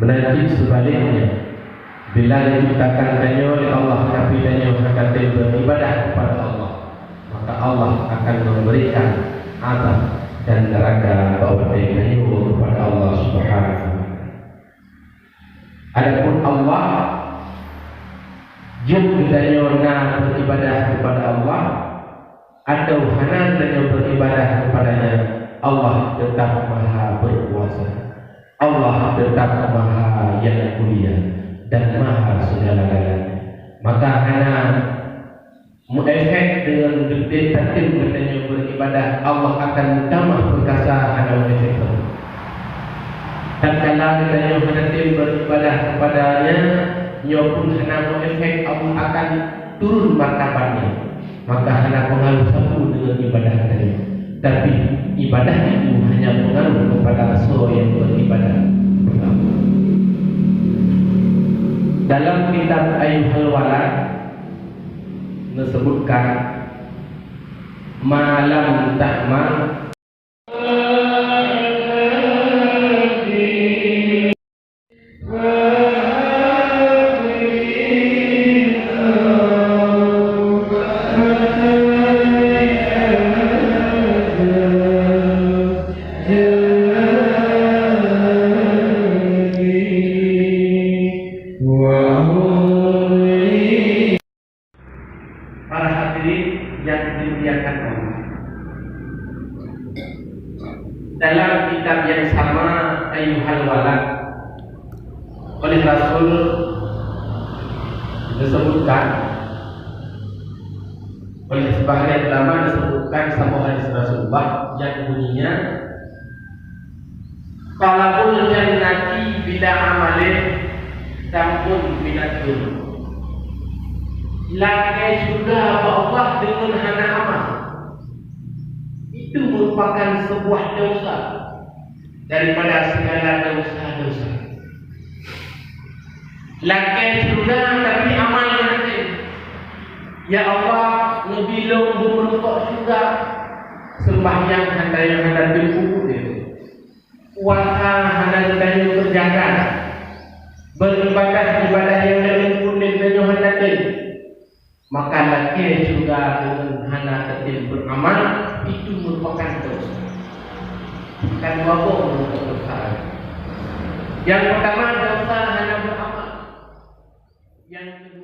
Menanti sebaliknya, Bila diciptakan tanya oleh Allah tapi tanya akan beribadah kepada Allah, maka Allah akan memberikan azab dan neraka bawah tanya kepada Allah Subhanahu. Adapun Allah jum tanya nak beribadah kepada Allah atau hana tanya beribadah kepadanya, Allah tetap maha berkuasa. Allah tetap maha yang mulia dan maha segala-galanya. Maka hana muefek dengan detik tatim katanya beribadah, Allah akan tambah perkasa hana muefek itu. Dan kalau katanya tatim beribadah kepadanya, nyopun hana muefek, Allah akan turun martabatnya. Maka hana pengaruh satu dengan ibadah tadi. Tapi ibadah itu hanya pengaruh kepada seorang yang beribadah. Dalam kitab Ayyuhal Walad disebutkan malam ta'mal dalam kitab yang sama Ayyuhal Walad oleh Rasul disebutkan, oleh sebahagian ulama disebutkan sama hadis Rasulullah yang bunyinya qalabul jannati bila amalin tampun minatul, lakai surga Allah dengan hana amal itu merupakan sebuah dosa daripada segala dosa-dosa. Lakai surga tapi amal nanti, ya Allah ngebilong bermerukok surga sembahyang handa yang handa berkuku dia, puasa handa yang kerjakan, beribadah yang lebih pun dia handa dia, maka lakai surga dengan handa ketil beramal itu merupakan dosa. Bukan wabuk merupakan dosa. Yang pertama dosa hanya beramal. Yang kedua